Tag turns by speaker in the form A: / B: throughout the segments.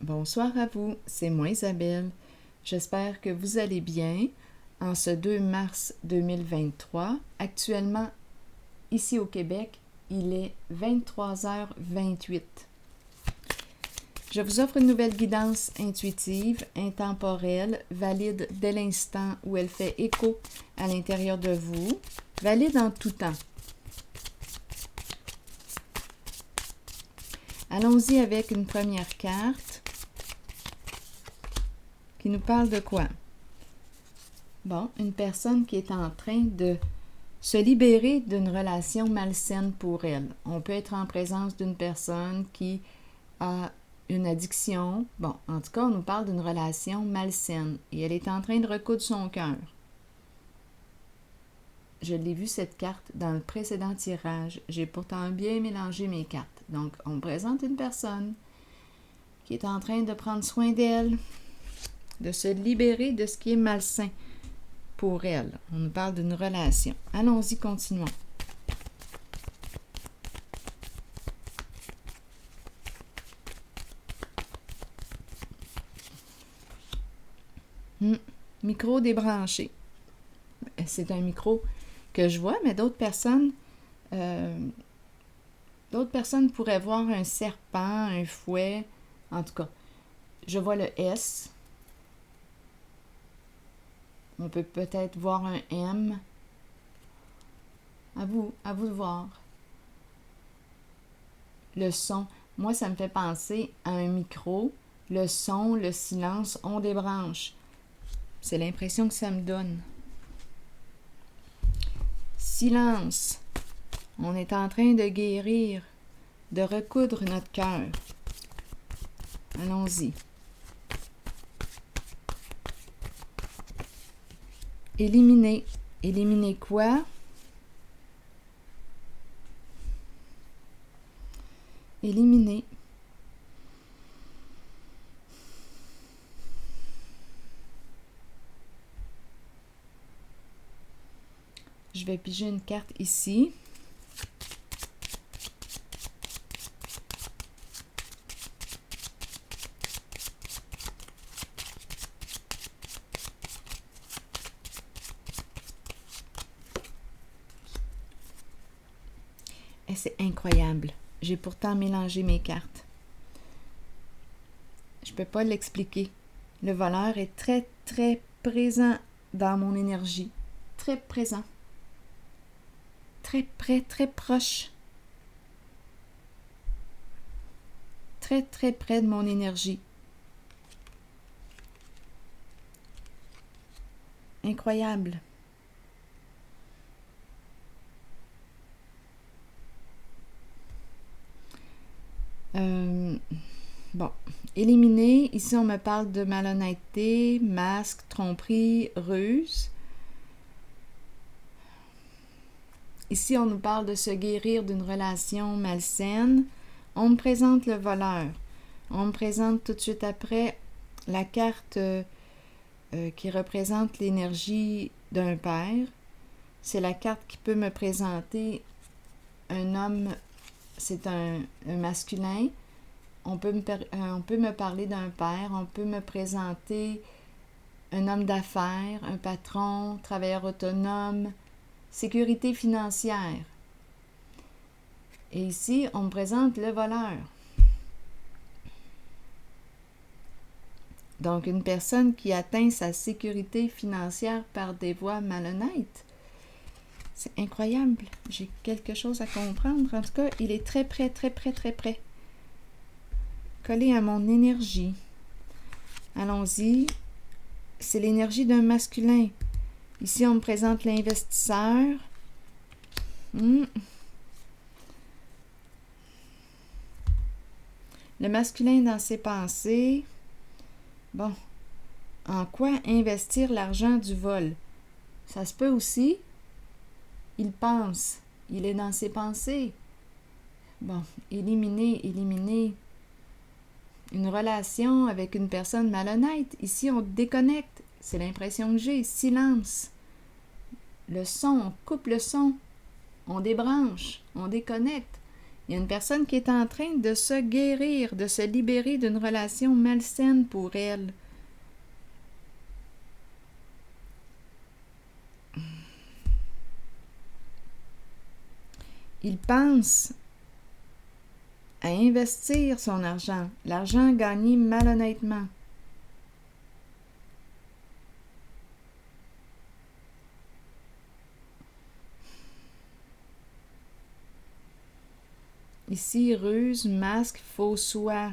A: Bonsoir à vous, c'est moi Isabelle. J'espère que vous allez bien en ce 2 mars 2023. Actuellement, ici au Québec, il est 23h28. Je vous offre une nouvelle guidance intuitive, intemporelle, valide dès l'instant où elle fait écho à l'intérieur de vous, valide en tout temps. Allons-y avec une première carte qui nous parle de quoi? Bon, une personne qui est en train de se libérer d'une relation malsaine pour elle. On peut être en présence d'une personne qui a une addiction. Bon, en tout cas, on nous parle d'une relation malsaine et elle est en train de recoudre son cœur. Je l'ai vu cette carte dans le précédent tirage. J'ai pourtant bien mélangé mes cartes. Donc, on présente une personne qui est en train de prendre soin d'elle, de se libérer de ce qui est malsain pour elle. On nous parle d'une relation. Allons-y, continuons. Micro débranché. C'est un micro que je vois, mais d'autres personnes pourraient voir un serpent, un fouet. En tout cas, je vois le S. On peut peut-être voir un M. À vous de voir. Le son. Moi, ça me fait penser à un micro. Le son, le silence, on débranche. C'est l'impression que ça me donne. Silence. On est en train de guérir, de recoudre notre cœur. Allons-y. Éliminer. Éliminer quoi? Éliminer. Je vais piger une carte ici. Et c'est incroyable. J'ai pourtant mélangé mes cartes. Je ne peux pas l'expliquer. Le voleur est très, très présent dans mon énergie. Très présent. Très près, très proche. Très, très près de mon énergie. Incroyable. Bon, éliminer. Ici, on me parle de malhonnêteté, masque, tromperie, ruse. Ici, on nous parle de se guérir d'une relation malsaine. On me présente le voleur. On me présente tout de suite après la carte qui représente l'énergie d'un père. C'est la carte qui peut me présenter un homme, c'est un masculin. On peut me parler d'un père, on peut me présenter un homme d'affaires, un patron, travailleur autonome, sécurité financière. Et ici, on me présente le voleur. Donc, une personne qui atteint sa sécurité financière par des voies malhonnêtes. C'est incroyable. J'ai quelque chose à comprendre. En tout cas, il est très près, très près, très près. Collé à mon énergie. Allons-y. C'est l'énergie d'un masculin. Ici, on me présente l'investisseur. Le masculin dans ses pensées. Bon. En quoi investir l'argent du vol? Ça se peut aussi. Il pense. Il est dans ses pensées. Bon. Éliminer. Une relation avec une personne malhonnête. Ici, on déconnecte. C'est l'impression que j'ai. Silence. Le son, on coupe le son. On débranche. On déconnecte. Il y a une personne qui est en train de se guérir, de se libérer d'une relation malsaine pour elle. Il pense à investir son argent, l'argent gagné malhonnêtement. Ici, ruse, masque, faux soi.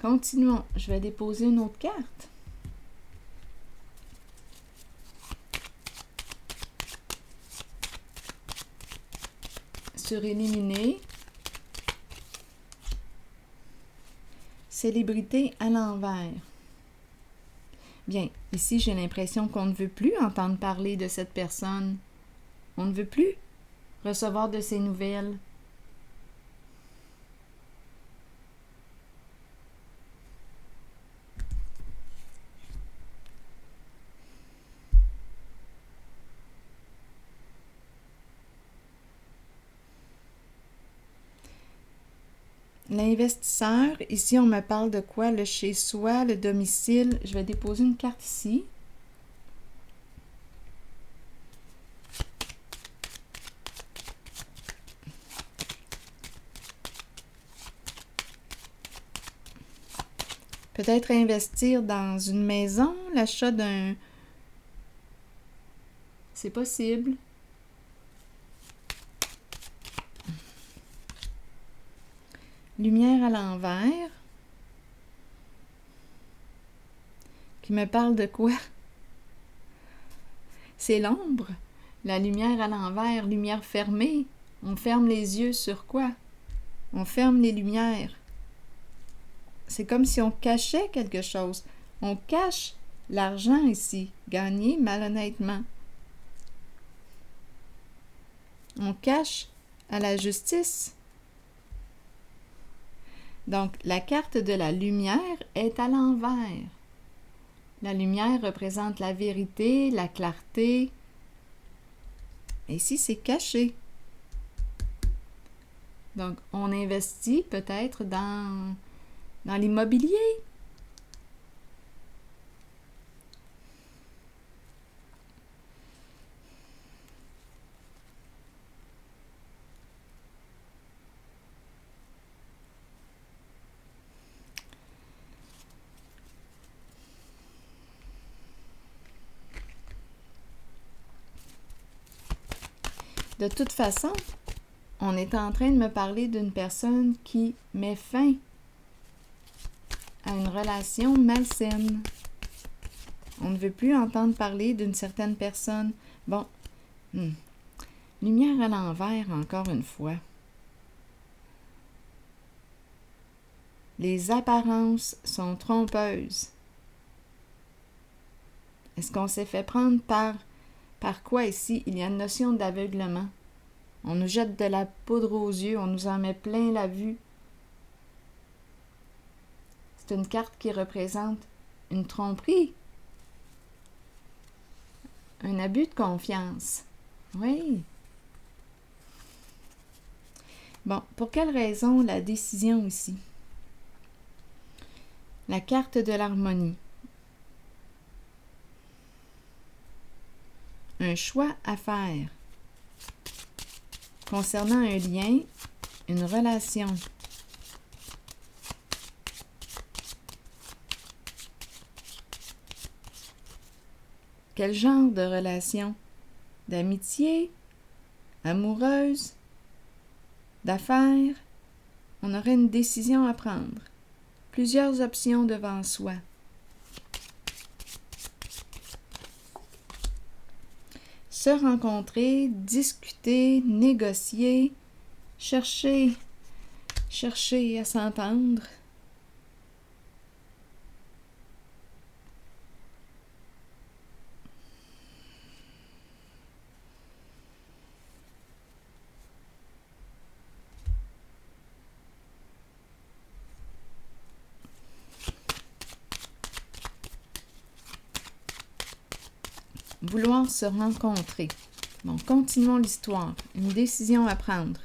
A: Continuons. Je vais déposer une autre carte. Sur éliminer. Célébrité à l'envers. Bien, ici, j'ai l'impression qu'on ne veut plus entendre parler de cette personne. On ne veut plus recevoir de ses nouvelles. L'investisseur, ici on me parle de quoi? Le chez-soi, le domicile. Je vais déposer une carte ici. Peut-être investir dans une maison, l'achat d'un... C'est possible. Lumière à l'envers. Qui me parle de quoi? C'est l'ombre. La lumière à l'envers, lumière fermée. On ferme les yeux sur quoi? On ferme les lumières. C'est comme si on cachait quelque chose. On cache l'argent ici, gagné malhonnêtement. On cache à la justice. Donc, la carte de la lumière est à l'envers. La lumière représente la vérité, la clarté. Ici, c'est caché. Donc, on investit peut-être dans l'immobilier. De toute façon, on est en train de me parler d'une personne qui met fin à une relation malsaine. On ne veut plus entendre parler d'une certaine personne. Bon, lumière à l'envers encore une fois. Les apparences sont trompeuses. Est-ce qu'on s'est fait prendre par quoi ici? Il y a une notion d'aveuglement. On nous jette de la poudre aux yeux, on nous en met plein la vue. C'est une carte qui représente une tromperie, un abus de confiance. Oui. Bon, pour quelle raison la décision ici? La carte de l'harmonie. Un choix à faire concernant un lien, une relation. Quel genre de relation? D'amitié? Amoureuse? D'affaires? On aurait une décision à prendre. Plusieurs options devant soi. Se rencontrer, discuter, négocier, chercher à s'entendre. Vouloir se rencontrer. Bon, continuons l'histoire. Une décision à prendre.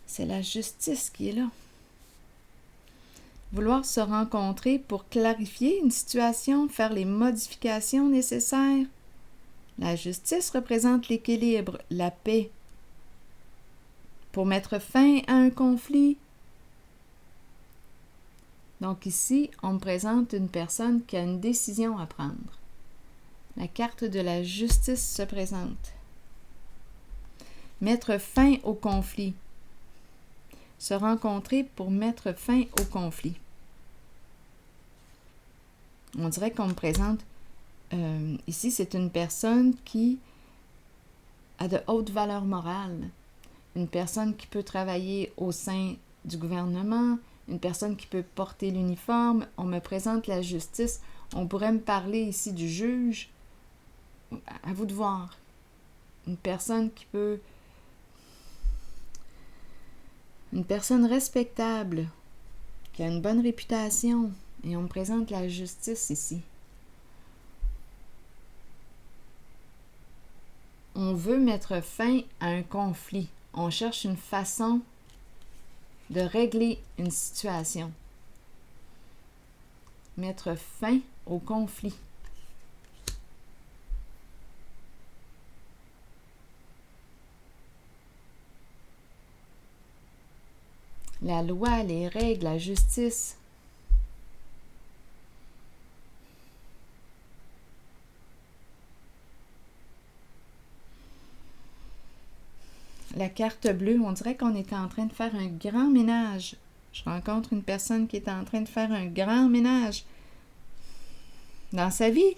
A: C'est la justice qui est là. Vouloir se rencontrer pour clarifier une situation, faire les modifications nécessaires. La justice représente l'équilibre, la paix. Pour mettre fin à un conflit. Donc ici, on me présente une personne qui a une décision à prendre. La carte de la justice se présente. Mettre fin au conflit. Se rencontrer pour mettre fin au conflit. On dirait qu'on me présente, ici c'est une personne qui a de hautes valeurs morales. Une personne qui peut travailler au sein du gouvernement, une personne qui peut porter l'uniforme. On me présente la justice. On pourrait me parler ici du juge. À vous de voir. Une personne qui peut... Une personne respectable, qui a une bonne réputation. Et on me présente la justice ici. On veut mettre fin à un conflit. On cherche une façon de régler une situation. Mettre fin au conflit. La loi, les règles, la justice. La carte bleue, on dirait qu'on est en train de faire un grand ménage. Je rencontre une personne qui est en train de faire un grand ménage dans sa vie.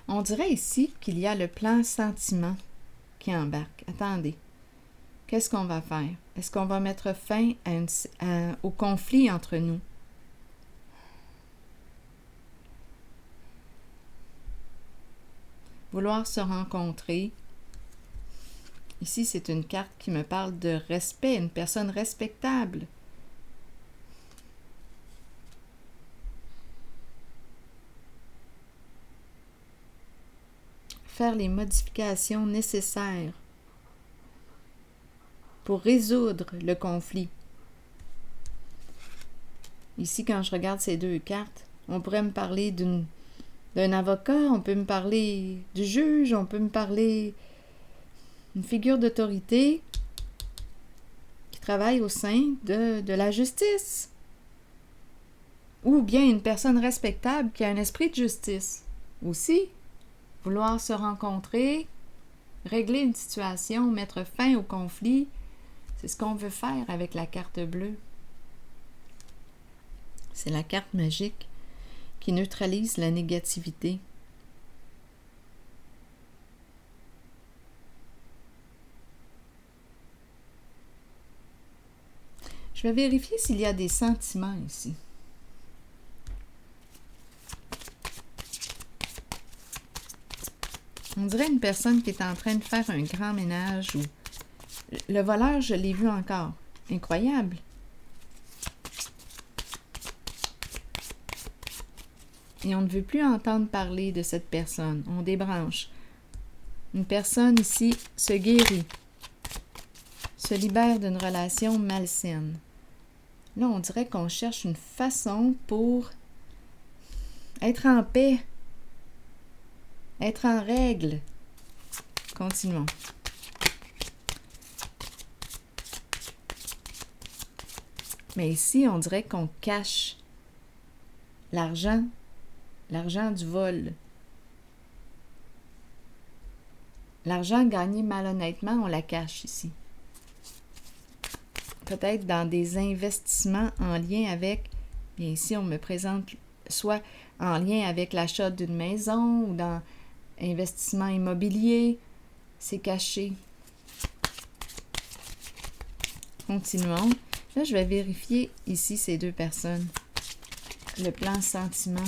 A: On dirait ici qu'il y a le plan sentiment qui embarque. Attendez, qu'est-ce qu'on va faire? Est-ce qu'on va mettre fin au conflit entre nous? Vouloir se rencontrer. Ici, c'est une carte qui me parle de respect, une personne respectable. Faire les modifications nécessaires pour résoudre le conflit. Ici, quand je regarde ces deux cartes, on pourrait me parler d'un avocat, on peut me parler du juge, on peut me parler d'une figure d'autorité qui travaille au sein de la justice. Ou bien une personne respectable qui a un esprit de justice. Aussi, vouloir se rencontrer, régler une situation, mettre fin au conflit, c'est ce qu'on veut faire avec la carte bleue. C'est la carte magique qui neutralise la négativité. Je vais vérifier s'il y a des sentiments ici. On dirait une personne qui est en train de faire un grand ménage ou... Le voleur, je l'ai vu encore. Incroyable. Et on ne veut plus entendre parler de cette personne. On débranche. Une personne ici se guérit, se libère d'une relation malsaine. Là, on dirait qu'on cherche une façon pour être en paix, être en règle. Continuons. Mais ici, on dirait qu'on cache l'argent du vol. L'argent gagné malhonnêtement, on la cache ici. Peut-être dans des investissements en lien avec, bien ici on me présente soit en lien avec l'achat d'une maison ou dans investissement immobilier, c'est caché. Continuons. Là, je vais vérifier ici ces deux personnes. Le plan sentiment.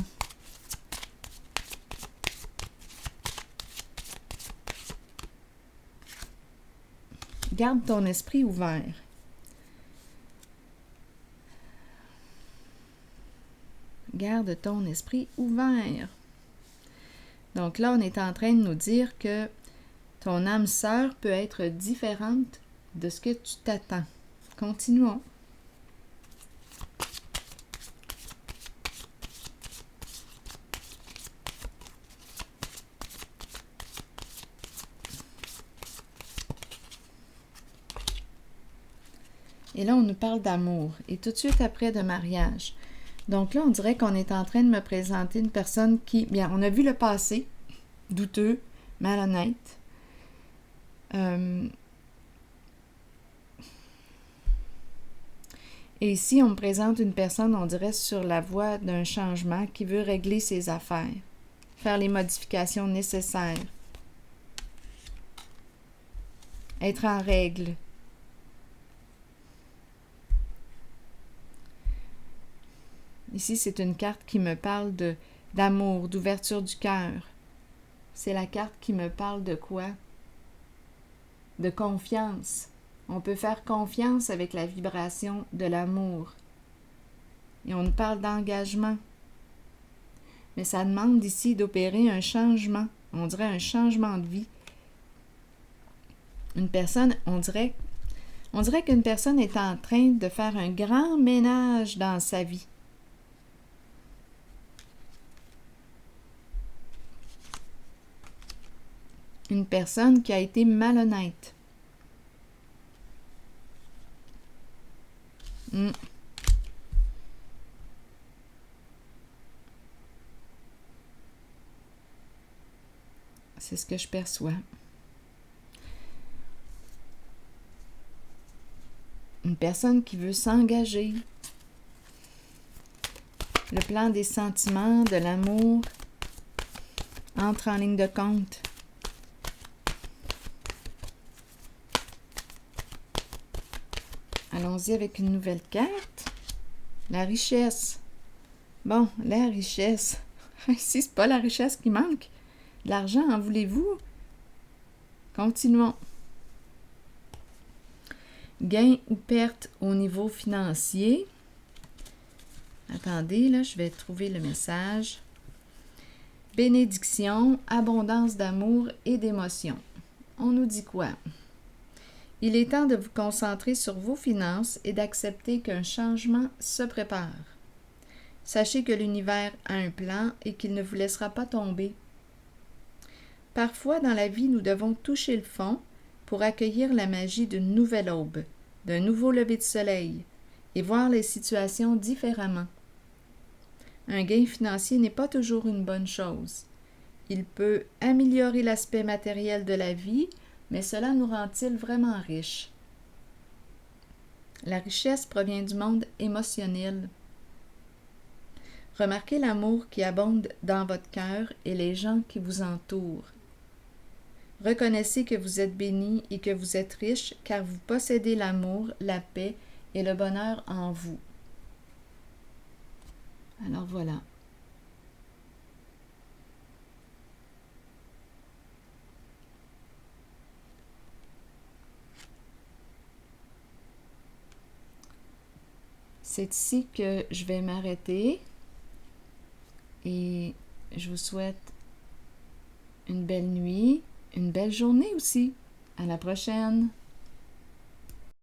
A: Garde ton esprit ouvert. Garde ton esprit ouvert. Donc là, on est en train de nous dire que ton âme sœur peut être différente de ce que tu t'attends. Continuons. Et là, on nous parle d'amour. Et tout de suite après, de mariage. Donc là, on dirait qu'on est en train de me présenter une personne qui... Bien, on a vu le passé, douteux, malhonnête. Et ici, on me présente une personne, on dirait, sur la voie d'un changement qui veut régler ses affaires, faire les modifications nécessaires, être en règle. Ici, c'est une carte qui me parle d'amour, d'ouverture du cœur. C'est la carte qui me parle de quoi? De confiance. On peut faire confiance avec la vibration de l'amour. Et on nous parle d'engagement. Mais ça demande ici d'opérer un changement. On dirait un changement de vie. Une personne, on dirait qu'une personne est en train de faire un grand ménage dans sa vie. Une personne qui a été malhonnête. C'est ce que je perçois. Une personne qui veut s'engager. Le plan des sentiments, de l'amour, entre en ligne de compte. Allons-y avec une nouvelle carte. La richesse. Bon, la richesse. Ici, c'est pas la richesse qui manque. De l'argent, en voulez-vous? Continuons. Gain ou perte au niveau financier. Attendez, là, je vais trouver le message. Bénédiction, abondance d'amour et d'émotion. On nous dit quoi? Il est temps de vous concentrer sur vos finances et d'accepter qu'un changement se prépare. Sachez que l'univers a un plan et qu'il ne vous laissera pas tomber. Parfois, dans la vie, nous devons toucher le fond pour accueillir la magie d'une nouvelle aube, d'un nouveau lever de soleil, et voir les situations différemment. Un gain financier n'est pas toujours une bonne chose. Il peut améliorer l'aspect matériel de la vie, mais cela nous rend-il vraiment riches? La richesse provient du monde émotionnel. Remarquez l'amour qui abonde dans votre cœur et les gens qui vous entourent. Reconnaissez que vous êtes béni et que vous êtes riche car vous possédez l'amour, la paix et le bonheur en vous. Alors voilà. C'est ici que je vais m'arrêter et je vous souhaite une belle nuit, une belle journée aussi. À la prochaine!